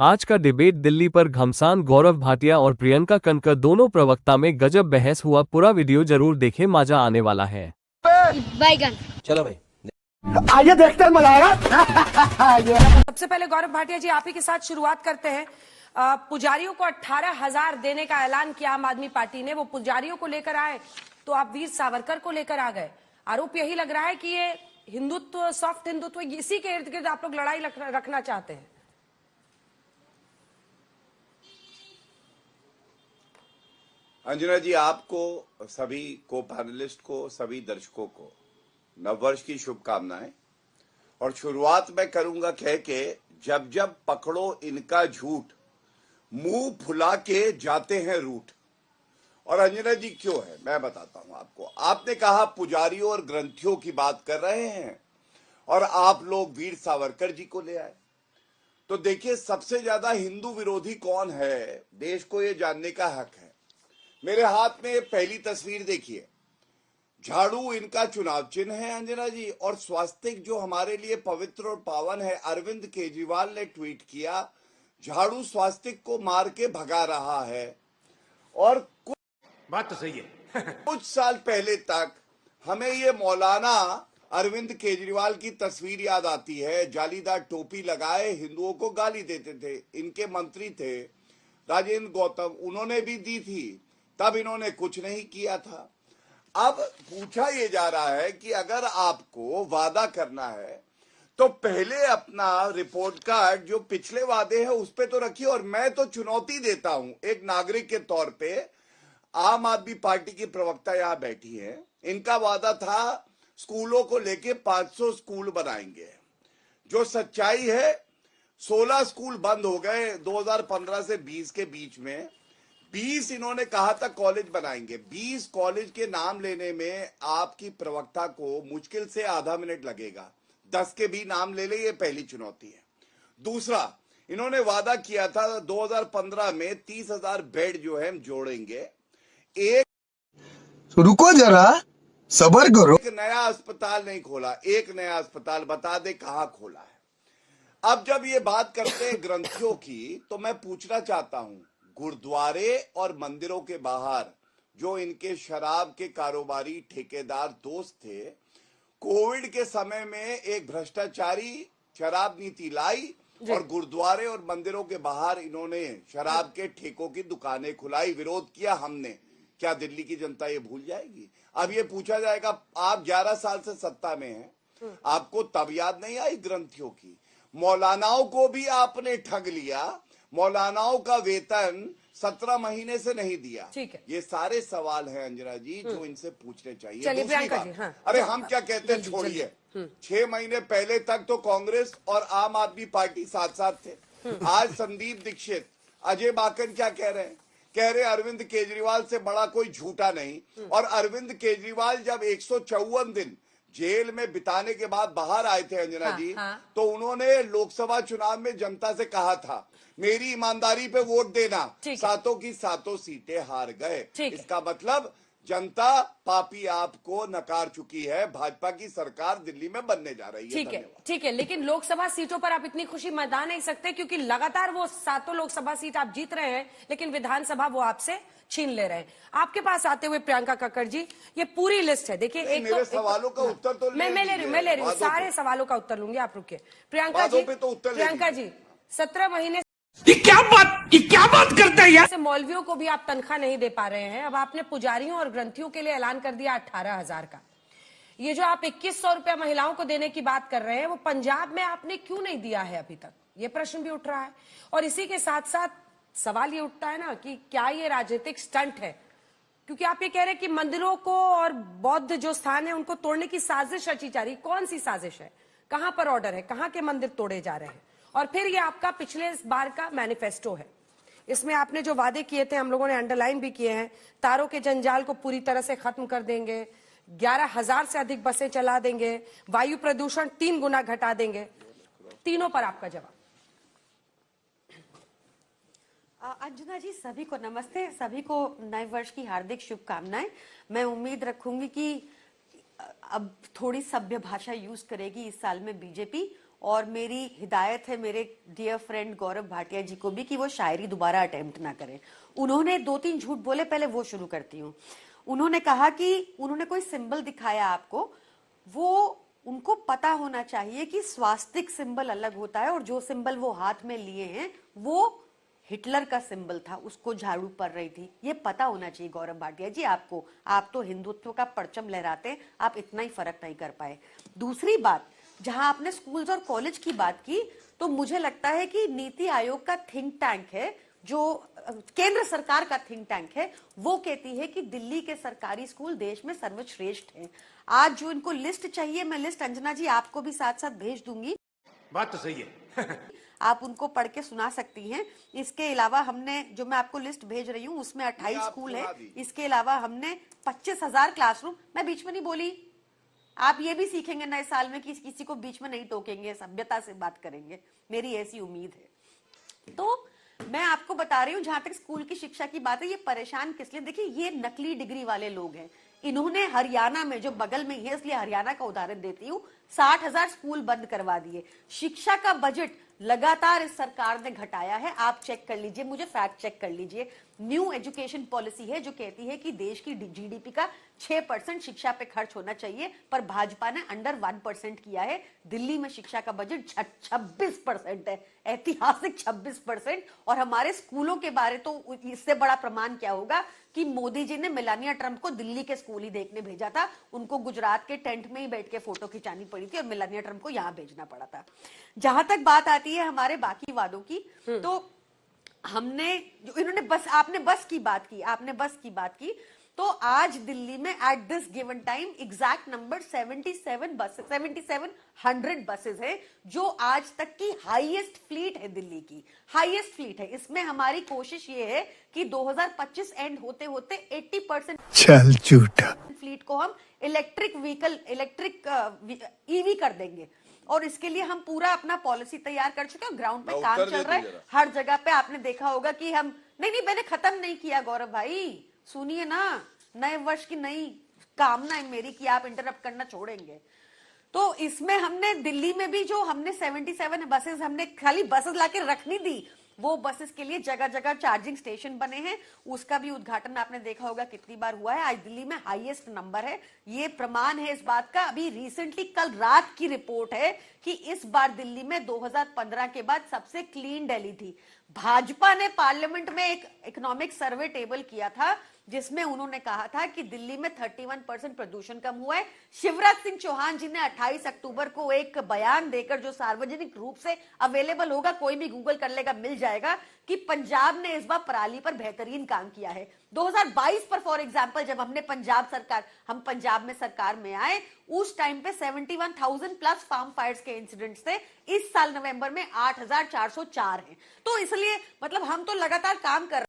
आज का डिबेट दिल्ली पर घमासान। गौरव भाटिया और प्रियंका कनकर दोनों प्रवक्ता में गजब बहस हुआ। पूरा वीडियो जरूर देखें, मजा आने वाला है। बैगन चलो भाई आइए देखते हैं, मजा आएगा। सबसे पहले गौरव भाटिया जी, आप ही के साथ शुरुआत करते हैं। पुजारियों को 18,000 देने का ऐलान किया आम आदमी पार्टी ने। वो पुजारियों को लेकर आए तो आप वीर सावरकर को लेकर आ गए। आरोप यही लग रहा है कि ये हिंदुत्व, सॉफ्ट हिंदुत्व, इसी के इर्द गिर्द आप लोग लड़ाई रखना चाहते हैं। अंजना जी, आपको, सभी को पैनलिस्ट को, सभी दर्शकों को नववर्ष की शुभकामनाएं। और शुरुआत मैं करूंगा कह के, जब जब पकड़ो इनका झूठ, मुंह फुला के जाते हैं रूठ। और अंजना जी क्यों है, मैं बताता हूं आपको। आपने कहा पुजारियों और ग्रंथियों की बात कर रहे हैं और आप लोग वीर सावरकर जी को ले आए। तो देखिए, सबसे ज्यादा हिंदू विरोधी कौन है, देश को यह जानने का हक है। मेरे हाथ में पहली तस्वीर देखिए, झाड़ू इनका चुनाव चिन्ह है अंजना जी। और स्वास्तिक जो हमारे लिए पवित्र और पावन है, अरविंद केजरीवाल ने ट्वीट किया, झाड़ू स्वास्तिक को मार के भगा रहा है। और बात तो सही है। कुछ साल पहले तक हमें ये मौलाना अरविंद केजरीवाल की तस्वीर याद आती है, जालीदार टोपी लगाए हिंदुओं को गाली देते थे। इनके मंत्री थे राजेंद्र गौतम, उन्होंने भी दी थी, तब इन्होंने कुछ नहीं किया था। अब पूछा यह जा रहा है कि अगर आपको वादा करना है तो पहले अपना रिपोर्ट कार्ड जो पिछले वादे हैं उस पे तो रखिए। और मैं तो चुनौती देता हूं एक नागरिक के तौर पे, आम आदमी पार्टी की प्रवक्ता यहां बैठी है, इनका वादा था स्कूलों को लेके 500 स्कूल बनाएंगे। जो सच्चाई है, 16 स्कूल बंद हो गए 2015 से 20 के बीच में। 20 इन्होंने कहा था कॉलेज बनाएंगे। 20 कॉलेज के नाम लेने में आपकी प्रवक्ता को मुश्किल से आधा मिनट लगेगा। 10 के भी नाम ले ले, ये पहली चुनौती है। दूसरा, इन्होंने वादा किया था 2015 में 30,000 बेड जो है हम जोड़ेंगे। एक रुको जरा, सबर करो। एक नया अस्पताल नहीं खोला, एक नया अस्पताल बता दे कहां खोला है। अब जब ये बात करते हैं ग्रंथियों की, तो मैं पूछना चाहता हूं, गुरुद्वारे और मंदिरों के बाहर जो इनके शराब के कारोबारी ठेकेदार दोस्त थे, कोविड के समय में एक भ्रष्टाचारी शराब नीति लाई और गुरुद्वारे और मंदिरों के बाहर इन्होंने शराब के ठेकों की दुकानें खुलाई। विरोध किया हमने। क्या दिल्ली की जनता ये भूल जाएगी? अब ये पूछा जाएगा, आप 11 साल से सत्ता में हैं, आपको तब याद नहीं आई ग्रंथियों की? मौलानाओं को भी आपने ठग लिया, मौलानाओं का वेतन 17 महीने से नहीं दिया। ठीक है, ये सारे सवाल हैं अंजना जी जो इनसे पूछने चाहिए। चलिए दूसरी प्रियंका बात, जी, हाँ। अरे हम क्या कहते हैं, छोड़िए। 6 महीने पहले तक तो कांग्रेस और आम आदमी पार्टी साथ साथ थे। आज संदीप दीक्षित, अजय माकन क्या कह रहे हैं? कह रहे अरविंद केजरीवाल से बड़ा कोई झूठा नहीं। और अरविंद केजरीवाल जब 154 दिन जेल में बिताने के बाद बाहर आए थे अंजना जी, तो उन्होंने लोकसभा चुनाव में जनता से कहा था, मेरी ईमानदारी पे वोट देना। सातों की सातों सीटें हार गए। इसका मतलब जनता पापी आपको नकार चुकी है। भाजपा की सरकार दिल्ली में बनने जा रही है। ठीक है, ठीक है, लेकिन लोकसभा सीटों पर आप इतनी खुशी मना नहीं सकते, क्योंकि लगातार वो सातों लोकसभा सीट आप जीत रहे हैं, लेकिन विधानसभा वो आपसे छीन ले रहे हैं। आपके पास आते हुए प्रियंका कक्कड़ जी, ये पूरी लिस्ट है। देखिए, एक मेरे सवालों का उत्तर तो मैं ले रही हूँ सारे सवालों का उत्तर लूंगी, आप रुकिए। प्रियंका जी, 17 महीने ये क्या बात करते हैं यार? मौलवियों को भी आप तनख्वाह नहीं दे पा रहे हैं। अब आपने पुजारियों और ग्रंथियों के लिए ऐलान कर दिया 18,000 का। ये जो आप 2100 रुपया महिलाओं को देने की बात कर रहे हैं, वो पंजाब में आपने क्यों नहीं दिया है अभी तक? ये प्रश्न भी उठ रहा है। और इसी के साथ साथ सवाल ये उठता है ना कि क्या ये राजनीतिक स्टंट है? क्योंकि आप ये कह रहे हैं कि मंदिरों को और बौद्ध जो स्थान है उनको तोड़ने की साजिश रची जा रही। कौन सी साजिश है? कहां पर ऑर्डर है? कहां के मंदिर तोड़े जा रहे हैं? और फिर ये आपका पिछले बार का मैनिफेस्टो है। इसमें आपने जो वादे किए थे, हम लोगों ने अंडरलाइन भी किए हैं। तारों के जंजाल को पूरी तरह से खत्म कर देंगे, 11,000 से अधिक बसें चला देंगे, वायु प्रदूषण 3 गुना घटा देंगे। तीनों पर आपका जवाब। अंजना जी, सभी को नमस्ते, सभी को नए वर्ष की हार्दिक शुभकामनाएं। मैं उम्मीद रखूंगी कि अब थोड़ी सभ्य भाषा यूज करेगी इस साल में बीजेपी और मेरी हिदायत है मेरे डियर फ्रेंड गौरव भाटिया जी को भी कि वो शायरी दोबारा अटेम्प्ट ना करें। उन्होंने 2-3 झूठ बोले, पहले वो शुरू करती हूँ। उन्होंने कहा कि उन्होंने कोई सिंबल दिखाया आपको, वो उनको पता होना चाहिए कि स्वास्तिक सिंबल अलग होता है और जो सिंबल वो हाथ में लिए हैं वो हिटलर का सिंबल था, उसको झाड़ू पड़ रही थी। ये पता होना चाहिए गौरव भाटिया जी आपको। आप तो हिंदुत्व का परचम लहराते, आप इतना ही फर्क नहीं कर पाए। दूसरी बात, जहां आपने स्कूल्स और कॉलेज की बात की, तो मुझे लगता है कि नीति आयोग का थिंक टैंक है, जो केंद्र सरकार का थिंक टैंक है, वो कहती है कि दिल्ली के सरकारी स्कूल देश में सर्वश्रेष्ठ हैं। आज जो इनको लिस्ट चाहिए, मैं लिस्ट अंजना जी आपको भी साथ साथ भेज दूंगी, बात तो सही है। आप उनको पढ़ के सुना सकती हैं। इसके अलावा हमने, जो मैं आपको लिस्ट भेज रही हूँ, उसमें 28 स्कूल है। इसके अलावा हमने 25,000 क्लासरूम, मैं बीच में नहीं बोली, आप ये भी सीखेंगे नए साल में कि किसी को बीच में नहीं टोकेंगे, सभ्यता से बात करेंगे, मेरी ऐसी उम्मीद है। तो मैं आपको बता रही हूँ, जहां तक स्कूल की शिक्षा की बात है, ये परेशान किस लिए, देखिए ये नकली डिग्री वाले लोग हैं। इन्होंने हरियाणा में, जो बगल में है इसलिए हरियाणा का उदाहरण देती हूँ, 60,000 स्कूल बंद करवा दिए। शिक्षा का बजट लगातार इस सरकार ने घटाया है, आप चेक कर लीजिए, मुझे फैक्ट चेक कर लीजिए। न्यू एजुकेशन पॉलिसी है जो कहती है कि देश की जीडीपी का 6% शिक्षा पे खर्च होना चाहिए, पर भाजपा ने अंडर 1% किया है। दिल्ली में शिक्षा का बजट 26% है, ऐतिहासिक 26%। और हमारे स्कूलों के बारे तो इससे बड़ा प्रमाण क्या होगा कि मोदी जी ने मेलानिया ट्रंप को दिल्ली के स्कूल ही देखने भेजा था। उनको गुजरात के टेंट में ही बैठ के फोटो खिंचानी पड़ी थी और मेलानिया ट्रंप को यहां भेजना पड़ा था। जहां तक बात आती है हमारे बाकी वादों की, तो हमने, जो इन्होंने बस, आपने बस की बात की, आपने बस की बात की, तो आज दिल्ली में at this given time exact number 7700 buses है, जो आज तक की हाईएस्ट फ्लीट है, दिल्ली की हाईएस्ट फ्लीट है। इसमें हमारी कोशिश ये है कि 2025 एंड होते होते 80% चल झूठा फ्लीट को हम इलेक्ट्रिक व्हीकल, इलेक्ट्रिक ईवी कर देंगे। और इसके लिए हम पूरा अपना पॉलिसी तैयार कर चुके हैं, ग्राउंड पे काम चल रहा है। हर जगह पे आपने देखा होगा कि हम, नहीं मैंने खत्म नहीं किया गौरव भाई, सुनिए ना, नए वर्ष की नई कामना है मेरी कि आप इंटरप्ट करना छोड़ेंगे। तो इसमें हमने दिल्ली में भी जो हमने 77 बसेस, हमने खाली बसेस लाके रख नहीं दी, वो बसेस के लिए जगह जगह चार्जिंग स्टेशन बने हैं। उसका भी उद्घाटन आपने देखा होगा कितनी बार हुआ है। आज दिल्ली में हाईएस्ट नंबर है, ये प्रमाण है इस बात का। अभी रिसेंटली कल रात की रिपोर्ट है कि इस बार दिल्ली में 2015 के बाद सबसे क्लीन दिल्ली थी। भाजपा ने पार्लियामेंट में एक इकोनॉमिक सर्वे टेबल किया था, जिसमें उन्होंने कहा था कि दिल्ली में 31% प्रदूषण कम हुआ है। शिवराज सिंह चौहान जी ने 28 अक्टूबर को एक बयान देकर, जो सार्वजनिक रूप से अवेलेबल होगा, कोई भी गूगल कर लेगा, मिल जाएगा, कि पंजाब ने इस बार पराली पर बेहतरीन काम किया है। 2022 पर फॉर एग्जांपल जब हमने हम पंजाब में सरकार में आए, उस टाइम पे 71,000 प्लस फार्म फायर्स के इंसिडेंट्स थे। इस साल नवंबर में 8,404 हैं। तो इसलिए मतलब हम तो लगातार काम कर